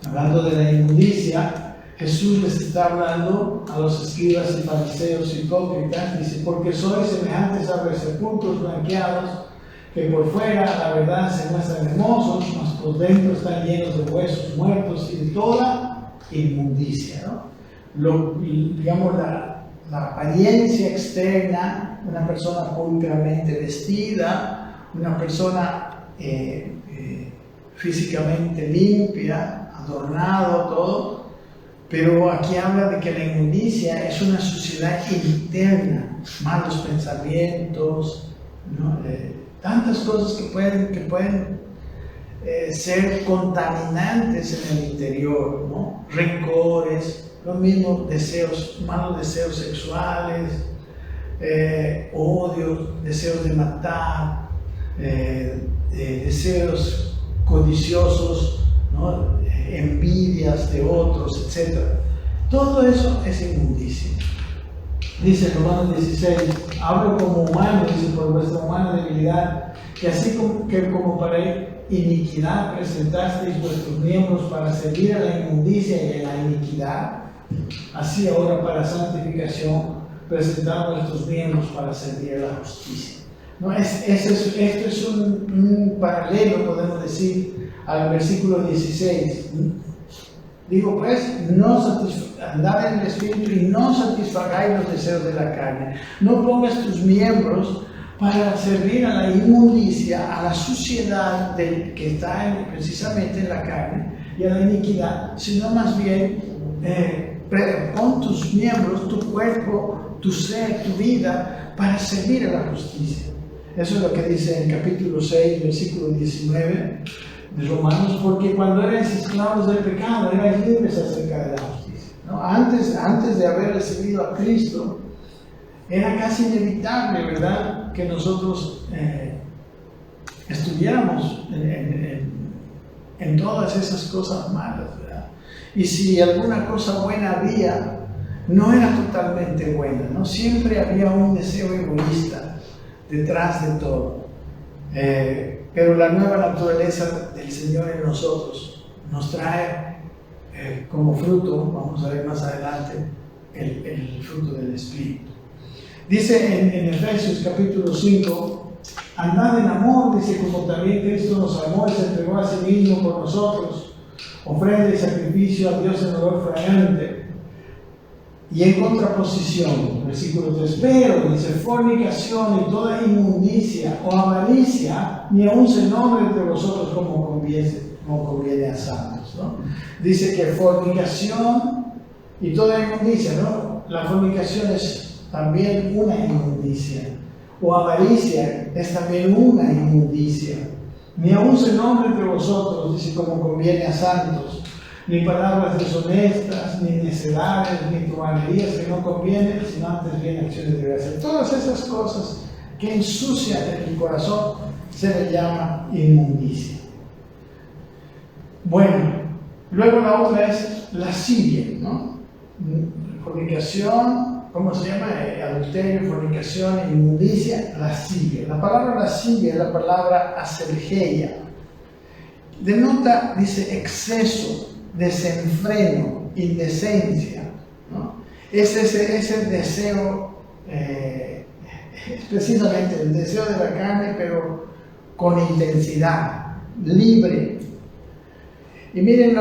hablando de la inmundicia, Jesús les está hablando a los escribas y fariseos hipócritas, dice, porque sois semejantes a los sepulcros blanqueados, que por fuera la verdad se muestran hermosos, mas por dentro están llenos de huesos muertos y de toda inmundicia, ¿no? Digamos, la apariencia externa, una persona pulcramente vestida, una persona físicamente limpia, adornado, todo, pero aquí habla de que la inmundicia es una suciedad interna, malos pensamientos, ¿no? Tantas cosas que pueden ser contaminantes en el interior, ¿no? Rencores, los mismos deseos, malos deseos sexuales, odios, deseos de matar, deseos codiciosos, ¿no? Envidias de otros, etc. Todo eso es inmundicia. Dice Romanos 16, hablo como humano, dice, por vuestra humana debilidad, que así como para iniquidad presentasteis vuestros miembros para servir a la inmundicia y a la iniquidad, así ahora para santificación presentad vuestros miembros para servir a la justicia. ¿No? Esto es un paralelo, podemos decir, al versículo 16. Digo pues, andad en el Espíritu y no satisfagáis los deseos de la carne. No pongas tus miembros para servir a la inmundicia, a la suciedad que está precisamente en la carne y a la iniquidad, sino más bien pon tus miembros, tu cuerpo, tu ser, tu vida, para servir a la justicia. Eso es lo que dice en capítulo 6, versículo 19 de Romanos, porque cuando erais esclavos del pecado, erais libres acerca de la justicia, ¿no? Antes de haber recibido a Cristo, era casi inevitable, ¿verdad?, que nosotros estuviéramos en todas esas cosas malas, ¿verdad? Y si alguna cosa buena había, no era totalmente buena, ¿no? Siempre había un deseo egoísta detrás de todo. Pero la nueva naturaleza del Señor en nosotros nos trae como fruto, vamos a ver más adelante, el fruto del Espíritu. Dice en Efesios capítulo 5, andad en amor, dice, como también Cristo nos amó y se entregó a sí mismo por nosotros, ofrenda y sacrificio a Dios en olor fragante. Y en contraposición, versículo 3, pero, dice, fornicación y toda inmundicia o avaricia, ni aun se nombre entre vosotros como conviene a santos, ¿no? Dice que fornicación y toda inmundicia, ¿no? La fornicación es también una inmundicia, o avaricia es también una inmundicia. Ni aun se nombre entre vosotros, dice, como conviene a santos, ni palabras deshonestas, ni necedades, ni truhanerías que no convienen, sino antes bien acciones de gracia. Todas esas cosas que ensucian el corazón se le llama inmundicia. Bueno, luego la otra es lascivia, ¿no? Fornicación, ¿cómo se llama? Adulterio, fornicación, inmundicia, lascivia. La palabra lascivia es la palabra asergeia. Denota, dice, exceso, desenfreno, indecencia, ¿no? Es ese deseo, precisamente el deseo de la carne, pero con intensidad, libre. Y miren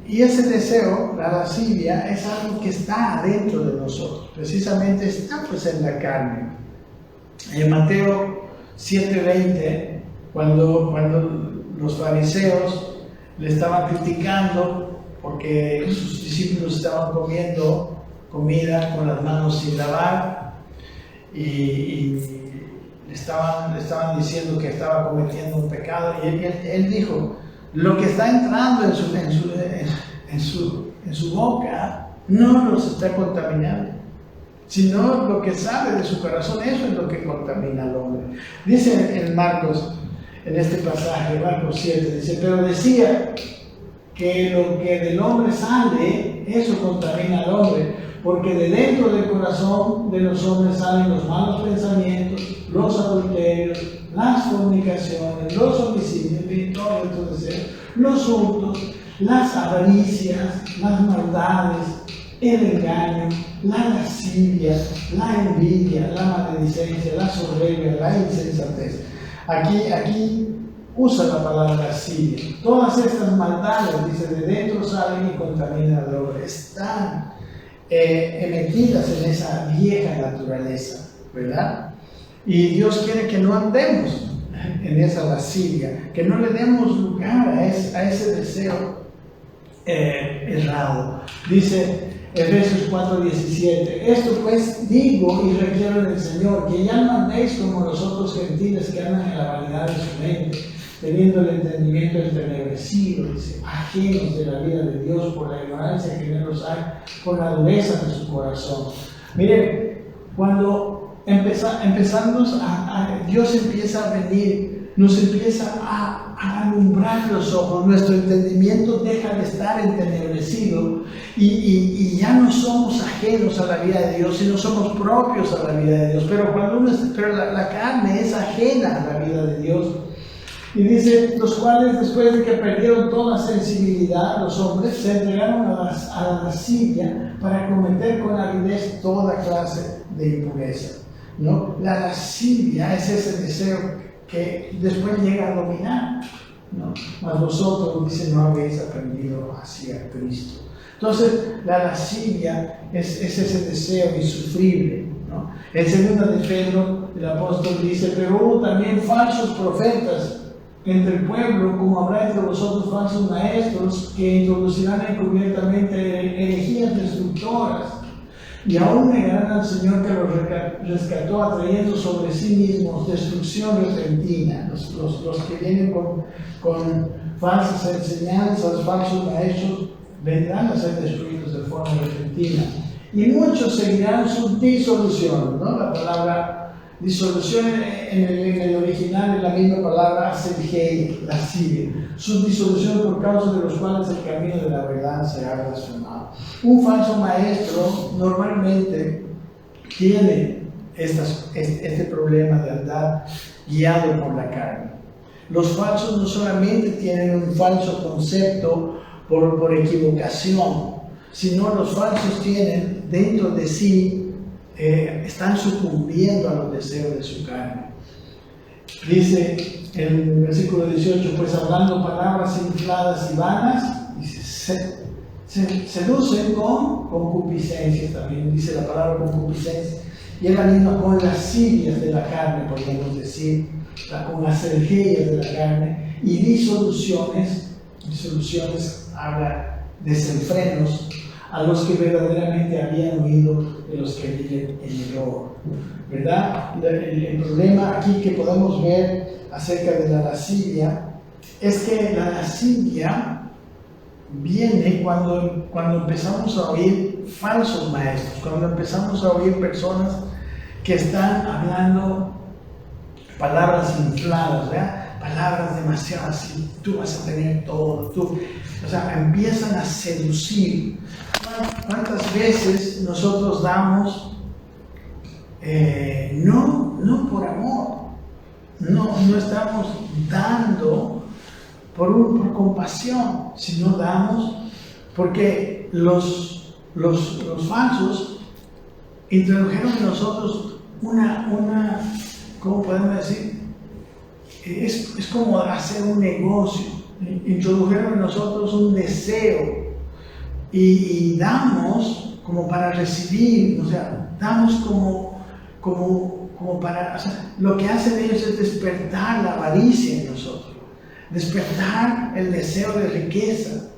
y ese deseo, la lascivia, es algo que está adentro de nosotros, precisamente está pues en la carne. En Mateo 7:20, cuando los fariseos le estaban criticando porque sus discípulos estaban comiendo comida con las manos sin lavar y le estaban diciendo que estaba cometiendo un pecado, y él dijo, lo que está entrando en su boca no los está contaminando, sino lo que sale de su corazón, eso es lo que contamina al hombre. Dice en Marcos, en este pasaje, Marcos 7, dice, pero decía que lo que del hombre sale, eso contamina al hombre, porque de dentro del corazón de los hombres salen los malos pensamientos, los adulterios, las fornicaciones, los homicidios, los hurtos, las avaricias, las maldades, el engaño, la lascivia, la envidia, la maledicencia, la soberbia, la insensatez. Aquí usa la palabra lascivia. Todas estas maldades, dice, de dentro salen y contaminan al hombre. Están metidas en esa vieja naturaleza, ¿verdad? Y Dios quiere que no andemos en esa lascivia, que no le demos lugar a ese deseo errado. Dice Efesios 4:17, esto pues digo y requiero del Señor, que ya no andéis como los otros gentiles que andan en la vanidad de su mente, teniendo el entendimiento entenebrecido, dice, ajenos de la vida de Dios por la ignorancia que en ellos hay, por la dureza de su corazón. Miren, cuando empezamos Dios empieza a venir, nos empieza a alumbrar los ojos, nuestro entendimiento deja de estar entenebrecido y ya no somos ajenos a la vida de Dios, sino somos propios a la vida de Dios. Pero la carne es ajena a la vida de Dios. Y dice, los cuales después de que perdieron toda sensibilidad, los hombres se entregaron a la lascivia para cometer con avidez toda clase de impureza, ¿no? La lascivia es ese deseo que después llega a dominar, ¿no? Mas vosotros, dice, no habéis aprendido así a Cristo. Entonces, la lascivia es ese deseo insufrible, ¿no? En 2 de Pedro, el apóstol dice, pero hubo también falsos profetas entre el pueblo, como habrá entre vosotros falsos maestros, que introducirán encubiertamente herejías destructoras, y aún negarán al Señor que los rescató, atrayendo sobre sí mismos destrucción repentina. Los que vienen con falsas enseñanzas, falsos maestros, vendrán a ser destruidos de forma repentina. Y muchos seguirán su disolución, ¿no? La palabra disolución en el original es la misma palabra asergei, lascivia. Su disolución por causa de los cuales el camino de la verdad será blasfemado. Un falso maestro normalmente tiene este problema de andar guiado por la carne. Los falsos no solamente tienen un falso concepto por equivocación, sino los falsos tienen dentro de sí están sucumbiendo a los deseos de su carne. Dice en el versículo 18, pues hablando palabras infladas y vanas, dice, se seducen con concupiscencias, también dice la palabra concupiscencia, y es la misma con lascivias de la carne, podríamos decir, con asergías de la carne, y disoluciones habla de desenfrenos a los que verdaderamente habían huido de los que viven en el oro, ¿verdad? El problema aquí que podemos ver acerca de la lascivia es que la lascivia viene cuando empezamos a oír falsos maestros, cuando empezamos a oír personas que están hablando palabras infladas, ¿verdad? Palabras demasiado así, tú vas a tener todo, o sea, empiezan a seducir. ¿Cuántas veces nosotros damos no por amor, no estamos dando por compasión, sino damos porque los falsos introdujeron en nosotros una ¿cómo podemos decir? Es como hacer un negocio. Introdujeron en nosotros un deseo y damos como para recibir, o sea, damos como para, o sea, lo que hacen ellos es despertar la avaricia en nosotros, despertar el deseo de riqueza.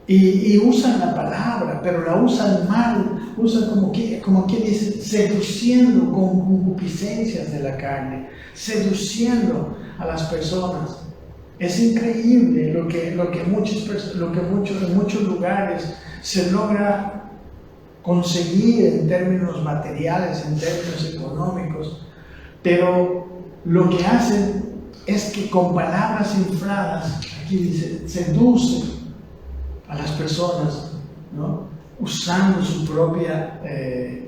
Y usan la palabra, pero la usan mal, usan como que dice, seduciendo con concupiscencias de la carne, seduciendo a las personas. Es increíble lo que en muchos lugares se logra conseguir en términos materiales, en términos económicos, pero lo que hacen es que con palabras infladas, aquí dice, seducen a las personas, ¿no? Usando su propia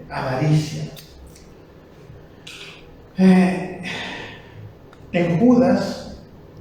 avaricia. En Judas,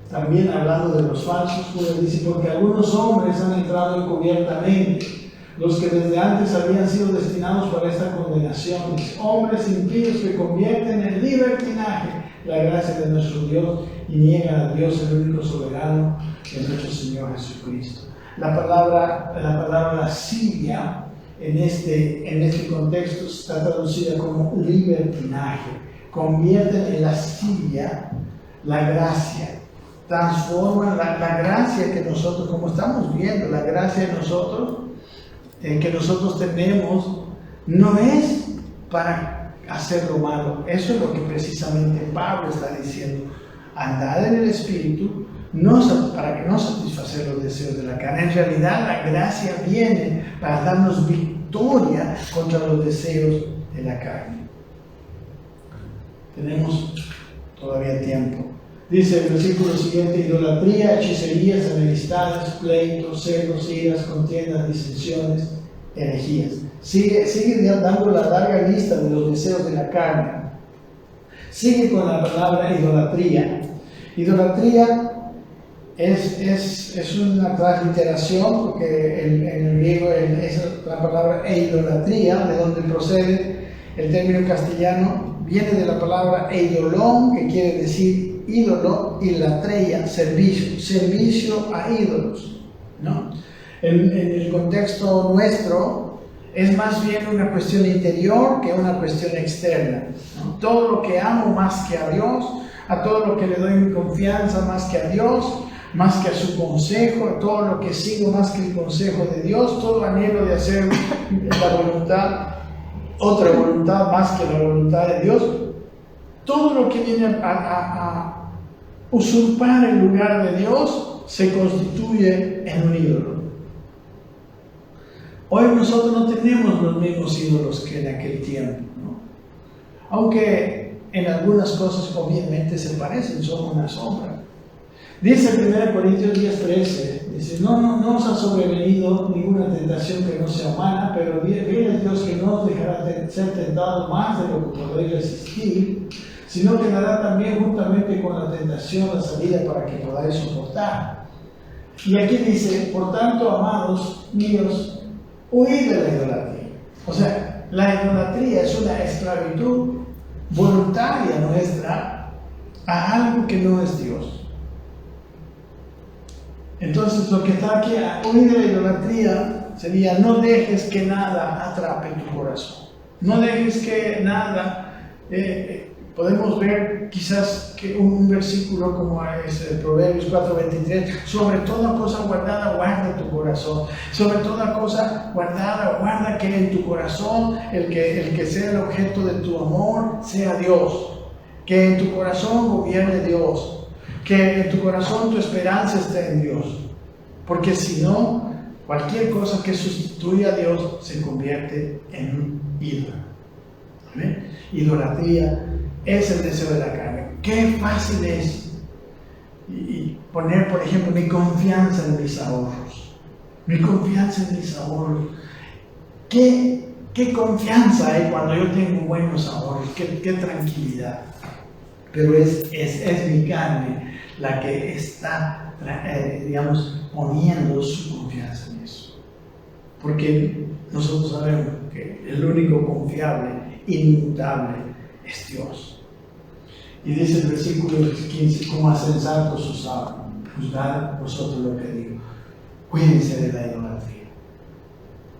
también hablando de los falsos, Judas dice, porque algunos hombres han entrado encubiertamente, los que desde antes habían sido destinados para esta condenación, hombres impíos que convierten en libertinaje la gracia de nuestro Dios y niegan a Dios, el único soberano, de nuestro Señor Jesucristo. La palabra lascivia en este contexto está traducida como libertinaje. Convierten en lascivia la gracia. Transforman la gracia que nosotros, como estamos viendo, la gracia de nosotros, que nosotros tenemos, no es para hacer lo malo. Eso es lo que precisamente Pablo está diciendo. Andad en el Espíritu, para que no satisfacer los deseos de la carne. En realidad la gracia viene para darnos victoria contra los deseos de la carne. Tenemos todavía tiempo. Dice el versículo siguiente: idolatría, hechicerías, enemistades, pleitos, celos, iras, contiendas, disensiones, herejías. Sigue dando la larga lista de los deseos de la carne. Sigue con la palabra idolatría. Idolatría es una transliteración, porque en el griego es la palabra idolatría, de donde procede el término castellano, viene de la palabra eidolón, que quiere decir ídolo, y latreia, servicio a ídolos, ¿no? En el contexto nuestro es más bien una cuestión interior que una cuestión externa, ¿no? Todo lo que amo más que a Dios, a todo lo que le doy mi confianza más que a Dios, más que a su consejo, a todo lo que sigo más que el consejo de Dios, todo anhelo de hacer la voluntad, otra voluntad más que la voluntad de Dios, todo lo que viene a usurpar el lugar de Dios se constituye en un ídolo. Hoy nosotros no tenemos los mismos ídolos que en aquel tiempo, ¿no? Aunque en algunas cosas obviamente se parecen, son una sombra. Dice 1 Corintios 10:13, dice: no nos ha sobrevenido ninguna tentación que no sea humana, pero viene Dios que no os dejará ser tentados más de lo que podéis resistir, sino que dará también juntamente con la tentación la salida para que podáis soportar. Y aquí dice: por tanto, amados míos, huid de la idolatría. O sea, la idolatría es una esclavitud voluntaria nuestra a algo que no es Dios. Entonces, lo que está aquí, huir de la idolatría, sería: no dejes que nada atrape tu corazón. No dejes que nada. Podemos ver quizás que un versículo como es Proverbios 4:23: sobre toda cosa guardada, guarda tu corazón. Sobre toda cosa guardada, guarda que en tu corazón el que sea el objeto de tu amor sea Dios. Que en tu corazón gobierne Dios. Que en tu corazón tu esperanza esté en Dios. Porque si no, cualquier cosa que sustituya a Dios se convierte en un ídolo. ¿Amén? Idolatría es el deseo de la carne. Qué fácil es poner, por ejemplo, mi confianza en mis ahorros. Mi confianza en mis ahorros. ¿Qué confianza hay cuando yo tengo buenos ahorros? Qué tranquilidad. Pero es mi carne la que está, poniendo su confianza en eso. Porque nosotros sabemos que el único confiable, inmutable, es Dios. Y dice el versículo 15: como a sensatos os hablo, juzgad vosotros lo que digo. Cuídense de la idolatría.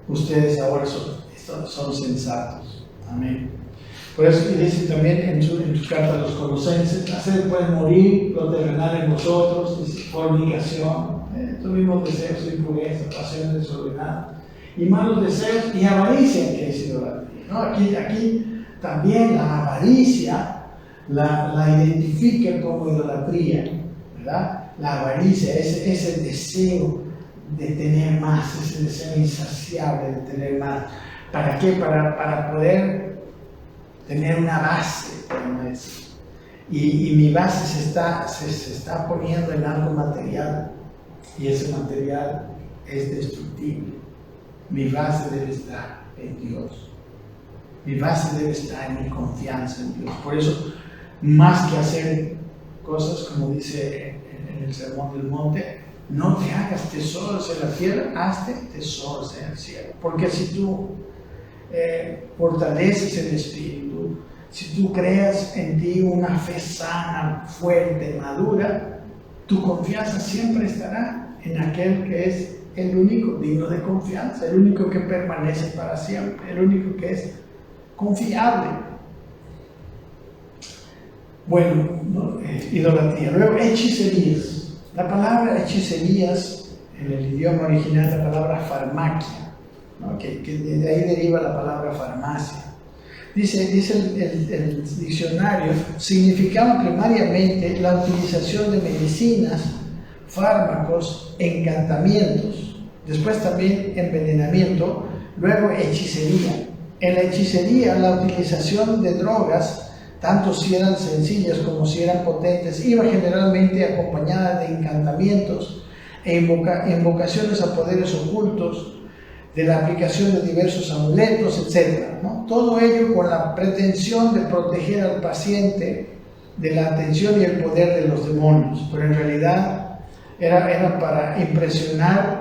Ustedes ahora son sensatos. Amén. Por eso dice también en su carta a los Colosenses: haced pues morir lo terrenal en vosotros, dice, fornicación, tuvimos deseos de impureza, pasiones desordenadas, y malos deseos, y avaricia, que es idolatría, ¿no? Aquí también la avaricia la identifica como idolatría, ¿verdad? La avaricia, ese deseo de tener más, ese deseo insaciable de tener más. ¿Para qué? Para poder tener una base, podemos decir. Y mi base se está poniendo en algo material, y ese material es destructible. Mi base debe estar en Dios. Mi base debe estar en mi confianza en Dios. Por eso, más que hacer cosas como dice en el Sermón del Monte, no te hagas tesoros en la tierra, hazte tesoros en el cielo. Porque si tú fortaleces el espíritu, si tú creas en ti una fe sana, fuerte, madura, tu confianza siempre estará en aquel que es el único digno de confianza, el único que permanece para siempre, el único que es confiable. Bueno, ¿no? Idolatría. Luego, hechicerías. La palabra hechicerías, en el idioma original, la palabra farmacia, ¿no? que de ahí deriva la palabra farmacia. Dice el diccionario, significaba primariamente la utilización de medicinas, fármacos, encantamientos, después también envenenamiento, luego hechicería. En la hechicería, la utilización de drogas, tanto si eran sencillas como si eran potentes, iba generalmente acompañada de encantamientos e invocaciones a poderes ocultos, de la aplicación de diversos amuletos, etc., ¿no? Todo ello con la pretensión de proteger al paciente de la atención y el poder de los demonios, pero en realidad era para impresionar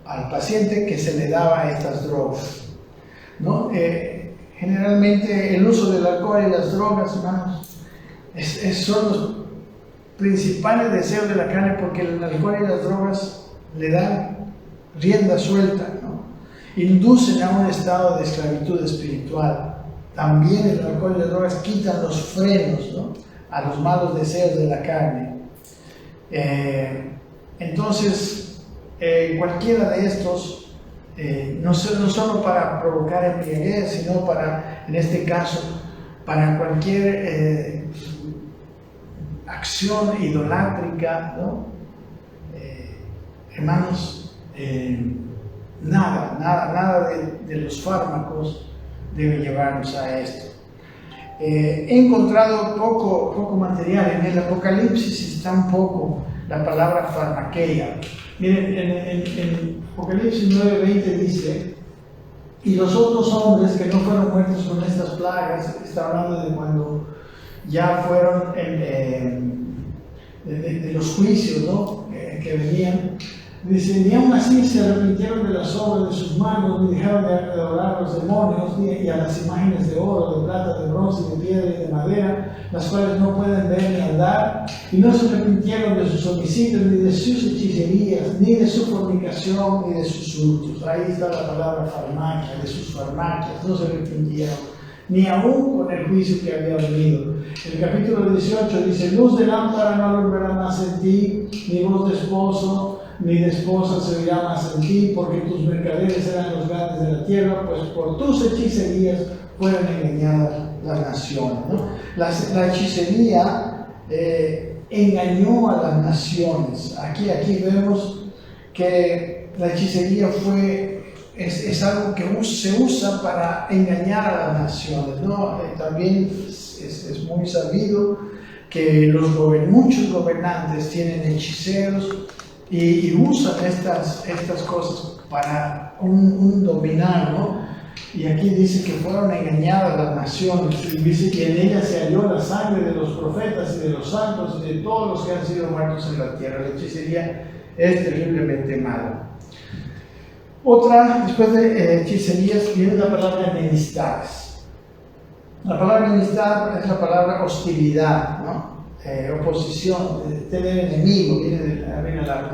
al paciente que se le daba estas drogas, ¿no? Generalmente el uso del alcohol y las drogas, hermanos, son los principales deseos de la carne, porque el alcohol y las drogas le dan rienda suelta, ¿no? Inducen a un estado de esclavitud espiritual. También el alcohol y las drogas quitan los frenos, ¿no?, a los malos deseos de la carne. Entonces, cualquiera de estos, no solo para provocar embriaguez, sino para, en este caso, para cualquier acción idolátrica, ¿no? Hermanos, nada de los fármacos debe llevarnos a esto. He encontrado poco material. En el Apocalipsis está un poco la palabra farmaqueia. Miren, en Apocalipsis 9:20 dice: y los otros hombres que no fueron muertos con estas plagas, está hablando de cuando ya fueron de los juicios, ¿no?, que venían. Dice: ni aún así se arrepintieron de las obras de sus manos, ni dejaron de adorar a los demonios, y a las imágenes de oro, de plata, de bronce, de piedra y de madera, las cuales no pueden ver ni andar, y no se arrepintieron de sus homicidios, ni de sus hechicerías, ni de su fornicación, ni de sus hurtos. Ahí está la palabra farmacia, de sus farmacias, no se arrepintieron, ni aún con el juicio que había venido. El capítulo 18 dice: luz de lámpara no alumbrará más en ti, ni voz de esposo ni de esposa se oirá más en ti, porque tus mercaderes eran los grandes de la tierra, pues por tus hechicerías fueron engañadas las naciones, ¿no? La hechicería engañó a las naciones. Aquí vemos que la hechicería es algo que se usa para engañar a las naciones, ¿no? También es muy sabido que muchos gobernantes tienen hechiceros y usan estas cosas para un dominar, ¿no? Y aquí dice que fueron engañadas las naciones, y dice que en ellas se halló la sangre de los profetas y de los santos y de todos los que han sido muertos en la tierra. La hechicería es terriblemente mala. Otra, después de hechicerías, viene la palabra enemistades. La palabra enemistad es la palabra hostilidad, ¿no? Oposición, tener enemigo, viene de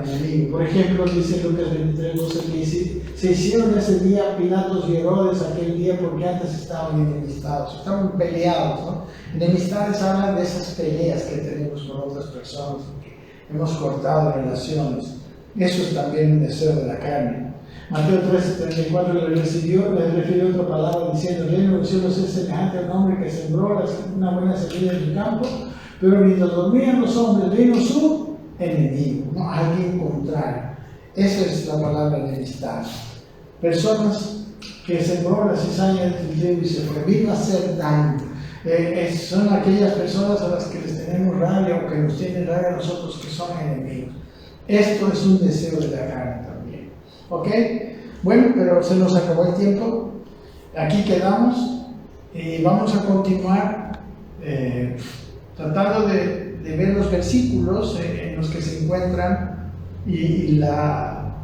enemigo. Por ejemplo, dice Lucas 23:12, dice: se hicieron ese día Pilatos y Herodes aquel día porque antes estaban enemistados, estaban peleados, ¿no? Enemistades hablan de esas peleas que tenemos con otras personas, que hemos cortado relaciones. Eso es también un deseo de la carne. Mateo 13:34 le refirió otra palabra diciendo: el reino de los cielos es semejante a un hombre que sembró una buena semilla en el campo, pero mientras dormían los hombres vino su enemigo, ¿no? Alguien contrario. Esa es la palabra enemistad. Personas que sembró la cizaña del trigo y se fue, vino a hacer daño. Son aquellas personas a las que les tenemos rabia o que nos tienen rabia a nosotros, que son enemigos. Esto es un deseo de la carne también. ¿Ok? Bueno, pero se nos acabó el tiempo. Aquí quedamos y vamos a continuar tratando de ver los versículos en los que se encuentran y la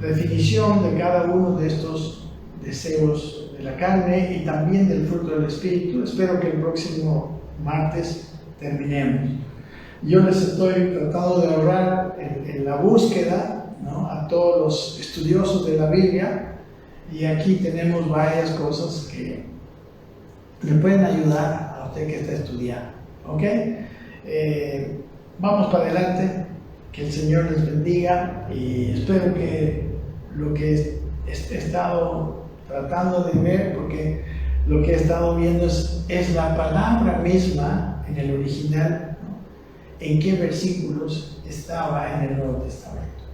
definición de cada uno de estos deseos de la carne y también del fruto del Espíritu. Espero que el próximo martes terminemos. Yo les estoy tratando de ahorrar en la búsqueda, ¿no?, a todos los estudiosos de la Biblia, y aquí tenemos varias cosas que le pueden ayudar a usted que está estudiando. ¿Ok? Vamos para adelante, que el Señor les bendiga, y espero que lo que he estado tratando de ver, porque lo que he estado viendo es la palabra misma en el original, ¿no?, en qué versículos estaba en el Nuevo Testamento.